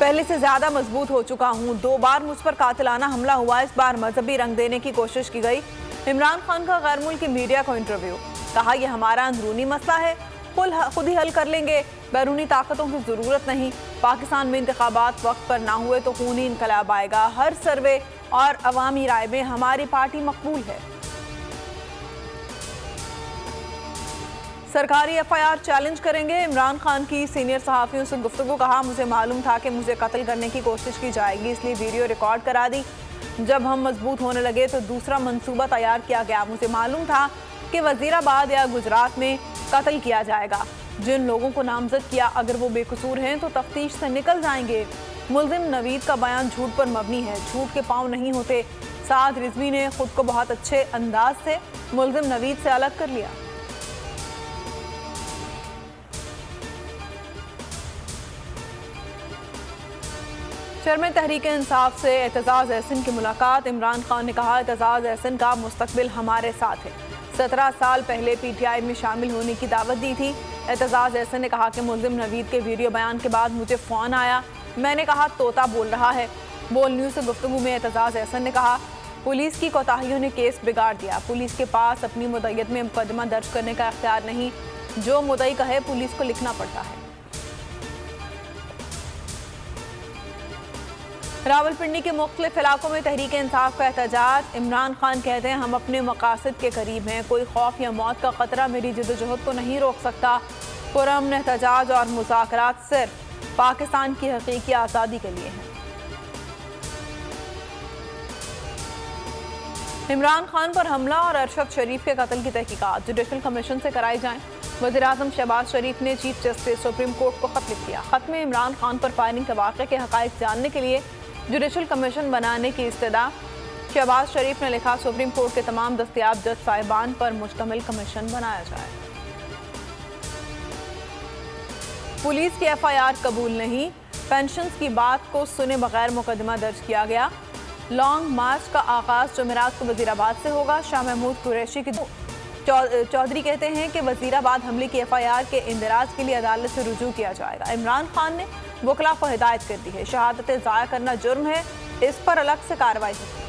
पहले से ज्यादा मजबूत हो चुका हूँ। 2 बार मुझ पर कातिलाना हमला हुआ, इस बार मजहबी रंग देने की कोशिश की गई। इमरान खान का गैर मुल्की मीडिया को इंटरव्यू, कहा यह हमारा अंदरूनी मसला है, खुद ही हल कर लेंगे, बैरूनी ताकतों की जरूरत नहीं। पाकिस्तान में इंतखाबात वक्त पर ना हुए तो खूनी इनकलाब आएगा। हर सर्वे और अवामी राय में हमारी पार्टी मकबूल है। सरकारी एफआईआर चैलेंज करेंगे, इमरान खान की सीनियर सहाफियों से गुफ्तगू, कहा मुझे मालूम था कि मुझे कत्ल करने की कोशिश की जाएगी, इसलिए वीडियो रिकॉर्ड करा दी। जब हम मजबूत होने लगे तो दूसरा मंसूबा तैयार किया गया। मुझे मालूम था कि वजीराबाद या गुजरात में कत्ल किया जाएगा। जिन लोगों को नामजद किया, अगर वो बेकसूर हैं तो तफ्तीश से निकल जाएंगे। मुल्जिम नवीद का बयान झूठ पर मबनी है, झूठ के पांव नहीं होते। साद रिजवी ने खुद को बहुत अच्छे अंदाज से मुल्जिम नवीद से अलग कर लिया। चेयरमैन तहरीक-ए-इंसाफ से एतजाज़ एहसन की मुलाकात, इमरान खान ने कहा एतजाज़ एहसन का मुस्तकबिल हमारे साथ है। 17 साल पहले पीटीआई में शामिल होने की दावत दी थी। एतजाज़ एहसन ने कहा कि मुल्जिम नवीद के वीडियो बयान के बाद मुझे फ़ोन आया, मैंने कहा तोता बोल रहा है। बोल न्यूज़ से गुफ्तगू में एतजाज़ एहसन ने कहा पुलिस की कोताहियों ने केस बिगाड़ दिया। पुलिस के पास अपनी मुद्दत में मुकदमा दर्ज करने का इख्तियार नहीं, जो मुद्दई कहे पुलिस को लिखना पड़ता है। रावलपिंडी के मुख्तलिफ इलाकों में तहरीक-ए-इंसाफ का एहतजाज, इमरान खान कहते हैं हम अपने मकासद के करीब हैं, कोई खौफ या मौत का खतरा मेरी जद्दोजहद को नहीं रोक सकता। पुरअमन एहतजाज और मुज़ाकरात सिर्फ पाकिस्तान की हकीकी आज़ादी के लिए हैं। इमरान खान पर हमला और अरशद शरीफ के कत्ल की तहकीकात जुडिशल कमीशन से कराई जाएं। वज़ीर-ए-आज़म शहबाज शरीफ ने चीफ जस्टिस सुप्रीम कोर्ट को खत लिख दिया। खत में इमरान खान पर फायरिंग के वाक़े के हक़ाइक़ जानने के लिए जुडिशल कमीशन बनाने की इस्तदा। शहबाज शरीफ ने लिखा सुप्रीम कोर्ट के तमाम दस्तयाब जज साहिबान पर मुश्तमिल कमीशन बनाया जाए। पुलिस की एफआईआर कबूल नहीं, पेंशन की बात को सुने बगैर मुकदमा दर्ज किया गया। लॉन्ग मार्च का आगाज जुमेरात को वजीराबाद से होगा। शाह महमूद कुरैशी की चौधरी कहते हैं कि वजीराबाद हमले की एफआईआर के इंदराज के लिए अदालत से रुजू किया जाएगा। इमरान खान ने वकला को हिदायत कर दी है, शहादतें ज़ाया करना जुर्म है, इस पर अलग से कार्रवाई होगी।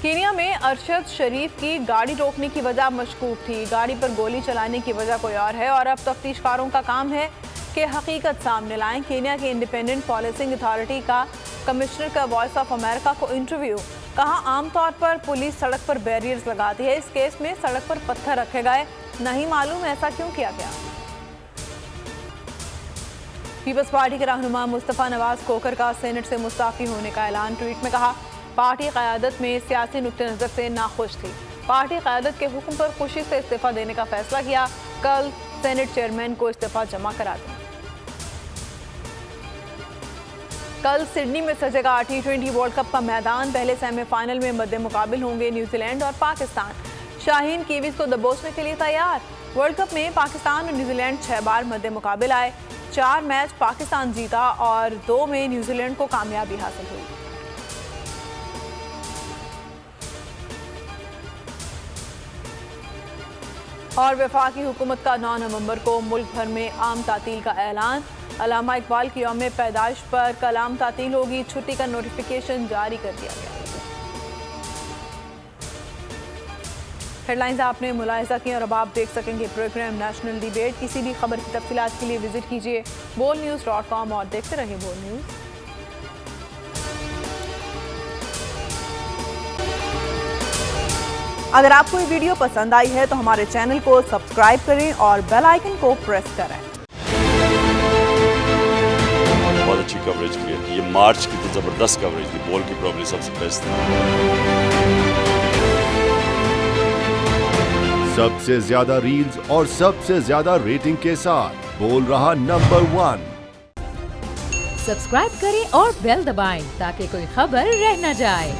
कीनिया में अरशद शरीफ की गाड़ी रोकने की वजह मशकूक थी, गाड़ी पर गोली चलाने की वजह कोई और है और अब तफ्तीशकारों का काम है कि हकीकत सामने लाएं। कीनिया के इंडिपेंडेंट पॉलिसिंग अथॉरिटी का कमिश्नर का वॉइस ऑफ अमेरिका को इंटरव्यू, कहा आमतौर पर पुलिस सड़क पर बैरियर्स लगाती है, इस केस में सड़क पर पत्थर रखे गए, नहीं मालूम ऐसा क्यों किया गया। पीपल्स पार्टी के रहनुमा मुस्तफ़ा नवाज खोखर का सेनेट से मुस्ताफी होने का ऐलान। ट्वीट में कहा पार्टी क़यादत में सियासी नुक्ते नज़र से नाखुश थी, पार्टी क़यादत के हुक्म पर खुशी से इस्तीफ़ा देने का फैसला किया, कल सेनेट चेयरमैन को इस्तीफ़ा जमा करा दें। कल सिडनी में सजेगा T20 वर्ल्ड कप का मैदान, पहले सेमीफाइनल में मद्दे मुकाबिल होंगे न्यूजीलैंड और पाकिस्तान। शाहीन कीवीज को दबोचने के लिए तैयार। वर्ल्ड कप में पाकिस्तान और न्यूजीलैंड 6 बार मद्दे मुकाबिल आए, 4 मैच पाकिस्तान जीता और 2 में न्यूजीलैंड को कामयाबी हासिल हुई। और वफाकी हुकूमत का 9 नवंबर को मुल्क भर में आम तातील का ऐलान। अल्लामा इकबाल की यौम पैदाइश पर कल आम तातील होगी, छुट्टी का नोटिफिकेशन जारी कर दिया गया। हेडलाइंस आपने मुलाहिजा की और अब आप देख सकेंगे प्रोग्राम नेशनल डिबेट। किसी भी खबर की तफसीलात के लिए विजिट कीजिए bolnews.com और देखते रहिए बोल न्यूज़। अगर आपको ये वीडियो पसंद आई है तो हमारे चैनल को सब्सक्राइब करें और बेल आइकन को प्रेस करें। बहुत अच्छी कवरेज की है, ये मार्च की तो जबरदस्त कवरेज थी, बॉल की प्रॉब्लम सबसे बेस्ट थी। सबसे ज्यादा रील्स और सबसे ज्यादा रेटिंग के साथ बोल रहा नंबर 1। सब्सक्राइब करें और बेल दबाएं ताकि कोई खबर रह न जाए।